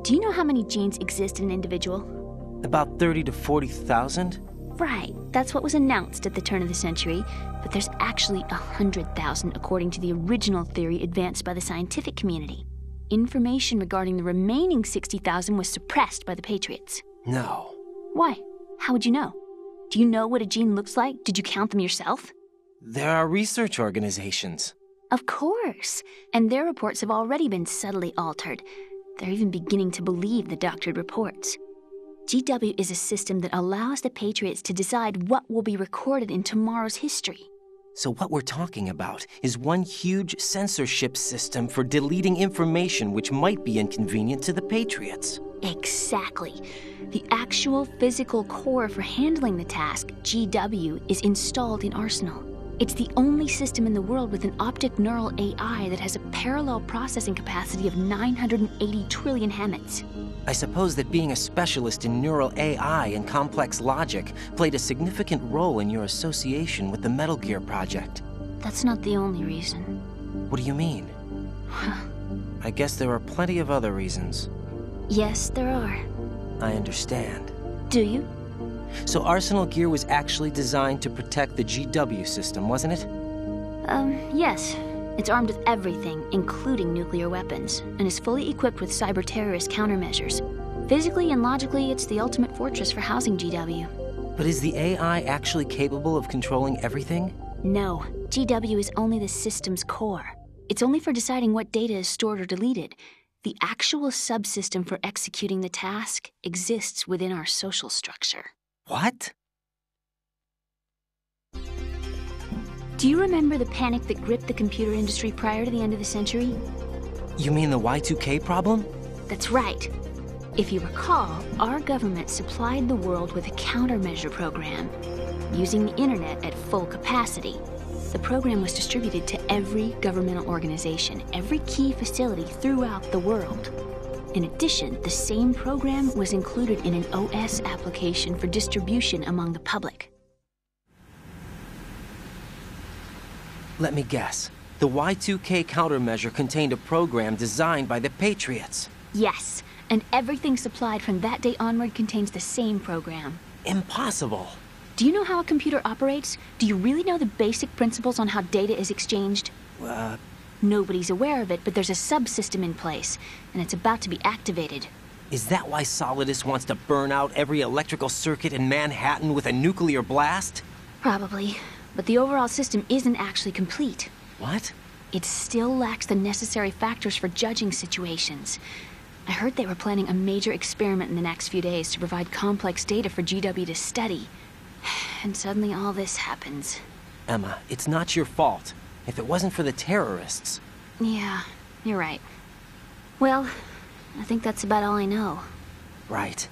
Do you know how many genes exist in an individual? About 30 to 40,000? Right, that's what was announced at the turn of the century, but there's actually 100,000 according to the original theory advanced by the scientific community. Information regarding the remaining 60,000 was suppressed by the Patriots. No. Why? How would you know? Do you know what a gene looks like? Did you count them yourself? There are research organizations. Of course, and their reports have already been subtly altered. They're even beginning to believe the doctored reports. GW is a system that allows the Patriots to decide what will be recorded in tomorrow's history. So what we're talking about is one huge censorship system for deleting information which might be inconvenient to the Patriots. Exactly. The actual physical core for handling the task, GW, is installed in Arsenal. It's the only system in the world with an optic neural AI that has a parallel processing capacity of 980 trillion Hammets. I suppose that being a specialist in neural AI and complex logic played a significant role in your association with the Metal Gear project. That's not the only reason. What do you mean? I guess there are plenty of other reasons. Yes, there are. I understand. Do you? So Arsenal Gear was actually designed to protect the GW system, wasn't it? Yes. It's armed with everything, including nuclear weapons, and is fully equipped with cyber-terrorist countermeasures. Physically and logically, it's the ultimate fortress for housing GW. But is the AI actually capable of controlling everything? No. GW is only the system's core. It's only for deciding what data is stored or deleted. The actual subsystem for executing the task exists within our social structure. What? Do you remember the panic that gripped the computer industry prior to the end of the century? You mean the Y2K problem? That's right. If you recall, our government supplied the world with a countermeasure program, using the internet at full capacity. The program was distributed to every governmental organization, every key facility throughout the world. In addition, the same program was included in an OS application for distribution among the public. Let me guess. The Y2K countermeasure contained a program designed by the Patriots. Yes, and everything supplied from that day onward contains the same program. Impossible. Do you know how a computer operates? Do you really know the basic principles on how data is exchanged? Nobody's aware of it, but there's a subsystem in place, and it's about to be activated. Is that why Solidus wants to burn out every electrical circuit in Manhattan with a nuclear blast? Probably, but the overall system isn't actually complete. What? It still lacks the necessary factors for judging situations. I heard they were planning a major experiment in the next few days to provide complex data for GW to study. And suddenly all this happens. Emma, it's not your fault. If it wasn't for the terrorists... Yeah, you're right. Well, I think that's about all I know. Right.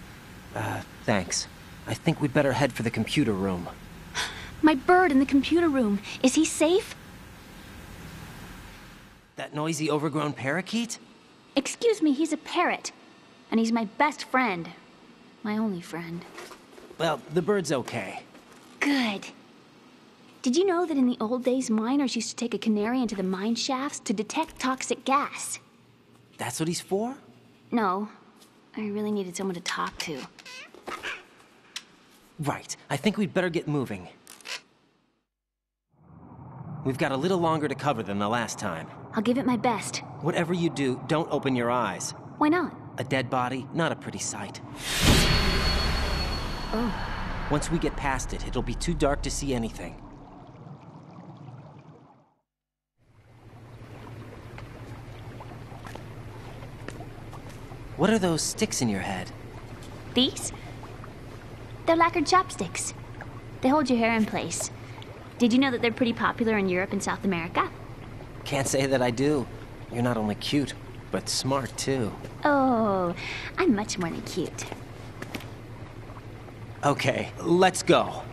Thanks. I think we'd better head for the computer room. My bird in the computer room. Is he safe? That noisy, overgrown parakeet? Excuse me, he's a parrot. And he's my best friend. My only friend. Well, the bird's okay. Good. Did you know that in the old days, miners used to take a canary into the mine shafts to detect toxic gas? That's what he's for? No. I really needed someone to talk to. Right. I think we'd better get moving. We've got a little longer to cover than the last time. I'll give it my best. Whatever you do, don't open your eyes. Why not? A dead body, not a pretty sight. Oh. Once we get past it, it'll be too dark to see anything. What are those sticks in your head? These? They're lacquered chopsticks. They hold your hair in place. Did you know that they're pretty popular in Europe and South America? Can't say that I do. You're not only cute, but smart too. Oh, I'm much more than cute. Okay, let's go.